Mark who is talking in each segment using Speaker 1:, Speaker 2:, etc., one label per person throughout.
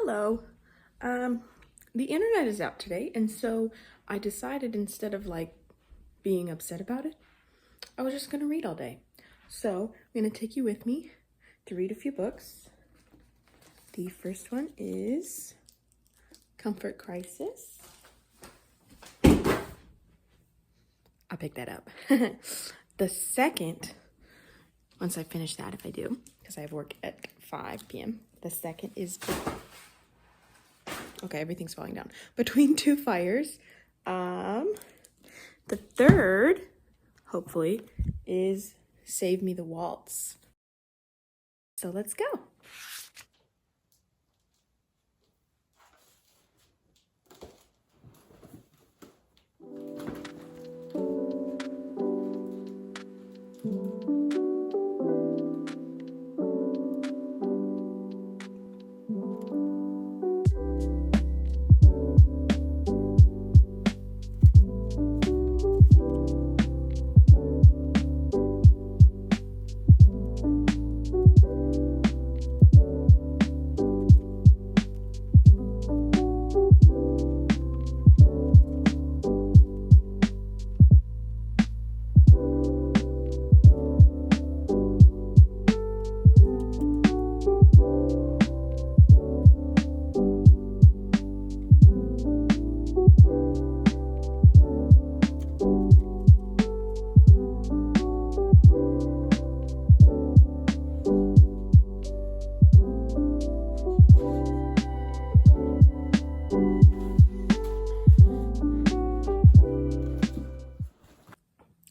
Speaker 1: Hello. Um, the internet is out today, and so I decided instead of being upset about it, I was just gonna read all day. So I'm gonna take you with me to read a few books. The first one is Comfort Crisis. I'll pick that up. The second, once I finish that, if I do, because I have work at 5 p.m. The second is, okay, everything's falling down. Between Two Fires. The third, hopefully, is Save Me the Waltz. So let's go.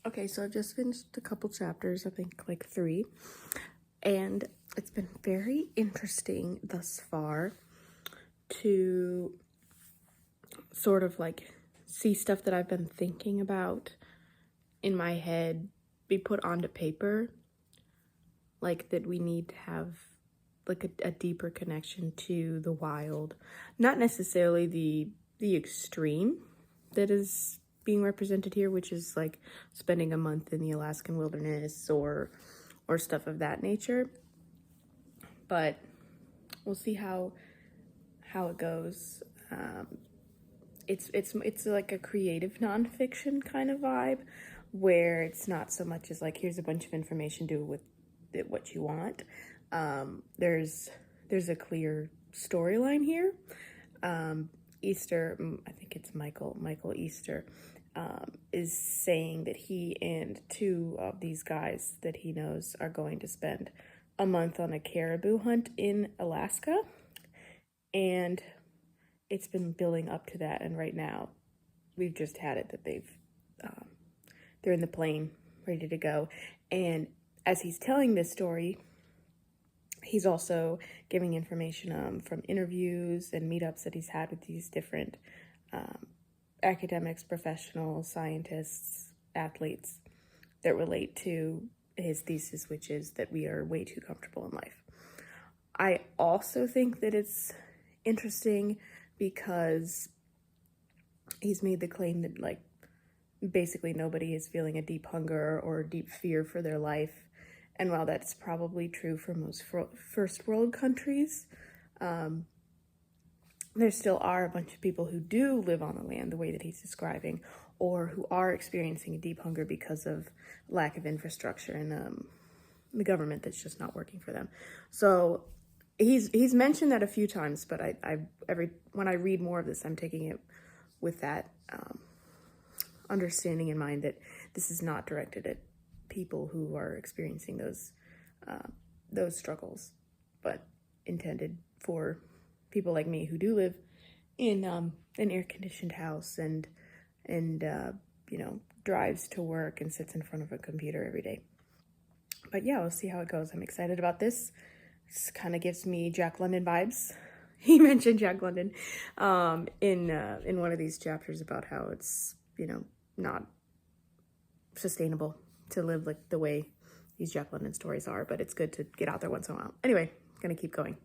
Speaker 1: Okay, so I've just finished a couple chapters, I think like 3, and it's been very interesting thus far to sort of see stuff that I've been thinking about in my head be put onto paper, like that we need to have a deeper connection to the wild, not necessarily the extreme that is being represented here, which is like spending a month in the Alaskan wilderness or stuff of that nature, but we'll see how it goes. It's like a creative nonfiction kind of vibe, where it's not so much as like, here's a bunch of information, do with it what you want. There's a clear storyline here. Easter, I think it's Michael Easter, is saying that he and 2 of these guys that he knows are going to spend a month on a caribou hunt in Alaska, and it's been building up to that, and right now we've just had it that they're in the plane ready to go. And as he's telling this story, he's also giving information from interviews and meetups that he's had with these different academics, professionals, scientists, athletes that relate to his thesis, which is that we are way too comfortable in life. I also think that it's interesting because he's made the claim that basically nobody is feeling a deep hunger or deep fear for their life. And while that's probably true for most first world countries, there still are a bunch of people who do live on the land the way that he's describing, or who are experiencing a deep hunger because of lack of infrastructure and the government that's just not working for them. So he's mentioned that a few times, but when I read more of this, I'm taking it with that understanding in mind that this is not directed at people who are experiencing those struggles, but intended for people like me who do live in an air-conditioned house and drives to work and sits in front of a computer every day. But yeah, we'll see how it goes. I'm excited about this. This kind of gives me Jack London vibes. He mentioned Jack London in one of these chapters about how it's not sustainable to live like the way these Jack London stories are, but it's good to get out there once in a while. Anyway, gonna keep going.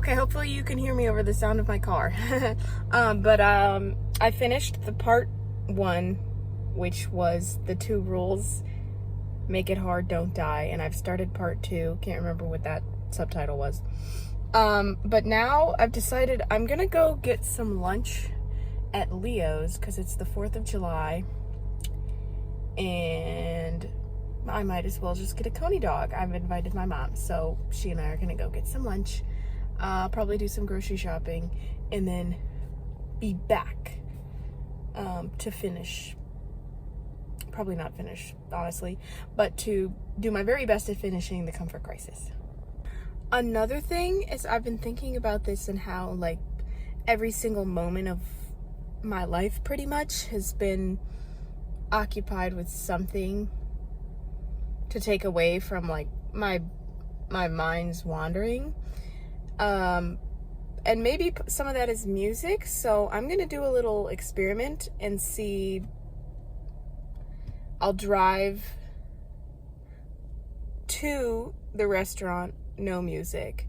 Speaker 1: Okay, hopefully you can hear me over the sound of my car. I finished the part 1, which was the 2 rules. Make it hard, don't die. And I've started part 2. Can't remember what that subtitle was. But now I've decided I'm gonna go get some lunch at Leo's because it's the 4th of July. And I might as well just get a Coney dog. I've invited my mom, so she and I are gonna go get some lunch. Probably do some grocery shopping and then be back to finish. Probably not finish, honestly, but to do my very best at finishing The Comfort Crisis. Another thing is I've been thinking about this and how like every single moment of my life pretty much has been occupied with something to take away from like my mind's wandering. And maybe some of that is music, so I'm gonna do a little experiment and see. I'll drive to the restaurant, no music,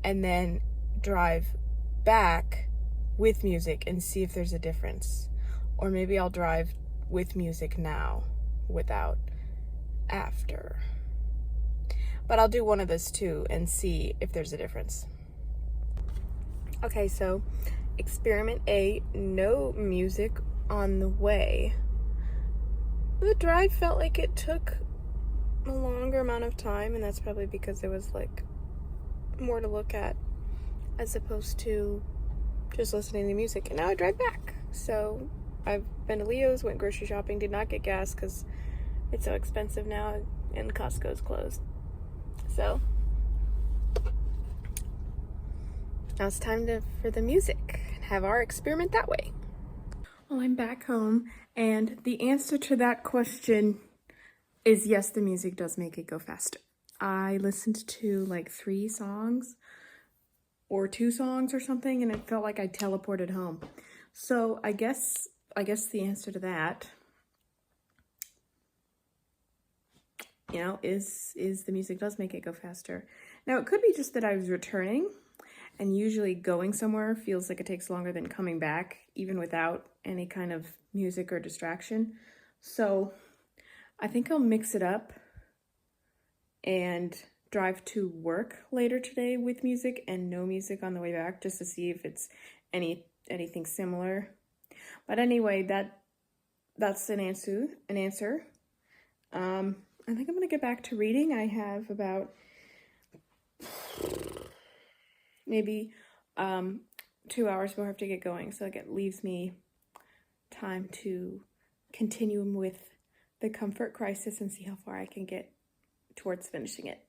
Speaker 1: and then drive back with music and see if there's a difference. Or maybe I'll drive with music now, without after. But I'll do one of those two and see if there's a difference. Okay, so experiment A, no music on the way. The drive felt like it took a longer amount of time, and that's probably because there was like more to look at as opposed to just listening to music. And now I drive back. So I've been to Leo's, went grocery shopping, did not get gas because it's so expensive now and Costco's closed. So now it's time for the music and have our experiment that way. Well, I'm back home, and the answer to that question is yes, the music does make it go faster. I listened to like 3 songs or 2 songs or something, and it felt like I teleported home. So I guess the answer to that, you know, is the music does make it go faster. Now, it could be just that I was returning, and usually going somewhere feels like it takes longer than coming back, even without any kind of music or distraction. So I think I'll mix it up and drive to work later today with music and no music on the way back, just to see if it's anything similar. But anyway, that's an answer. I think I'm gonna get back to reading. I have about maybe 2 hours before I have to get going, so it leaves me time to continue with The Comfort Crisis and see how far I can get towards finishing it.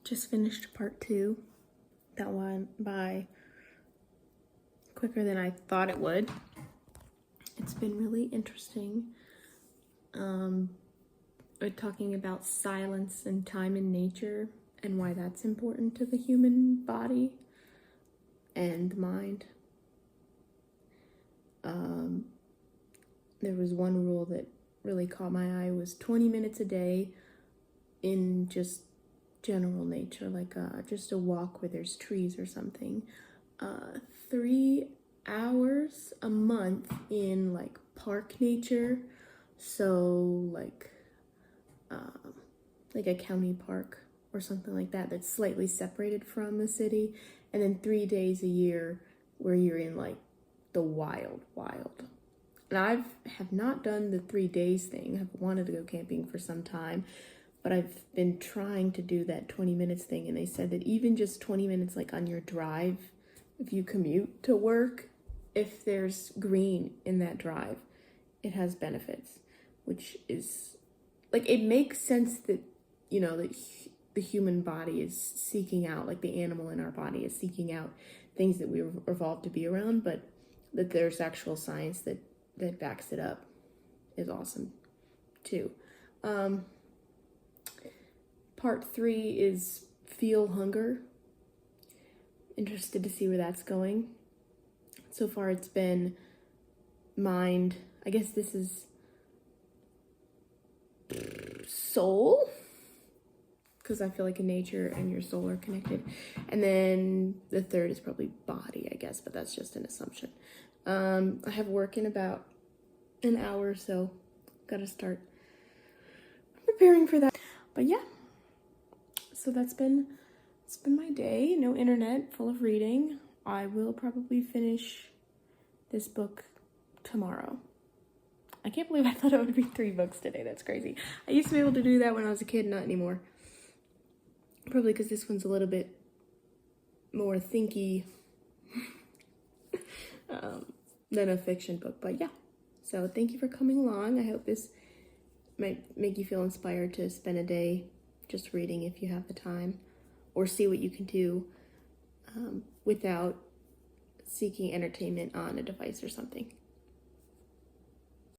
Speaker 1: Just finished part 2. That went by quicker than I thought it would. It's been really interesting. We're talking about silence and time in nature and why that's important to the human body and mind. There was one rule that really caught my eye, was 20 minutes a day in just general nature, like just a walk where there's trees or something. 3 hours a month in like park nature, so like a county park or something like that that's slightly separated from the city, and then 3 days a year where you're in like the wild. And I have not done the 3 days thing. I've wanted to go camping for some time, but I've been trying to do that 20 minutes thing, and they said that even just 20 minutes like on your drive, if you commute to work, if there's green in that drive, it has benefits, which is like, it makes sense that, you know, that the human body is seeking out, like the animal in our body is seeking out things that we were evolved to be around, but that there's actual science that backs it up is awesome too. Part 3 is feel hunger. Interested to see where that's going. So far it's been mind. I guess this is soul, because I feel like in nature and your soul are connected. And then the third is probably body, I guess, but that's just an assumption. I have work in about an hour, so gotta start preparing for that. But yeah, so it's been my day. No internet, full of reading. I will probably finish this book tomorrow. I can't believe I thought I would read 3 books today. That's crazy. I used to be able to do that when I was a kid, not anymore. Probably because this one's a little bit more thinky than a fiction book. But yeah, so thank you for coming along. I hope this might make you feel inspired to spend a day just reading if you have the time, or see what you can do without seeking entertainment on a device or something.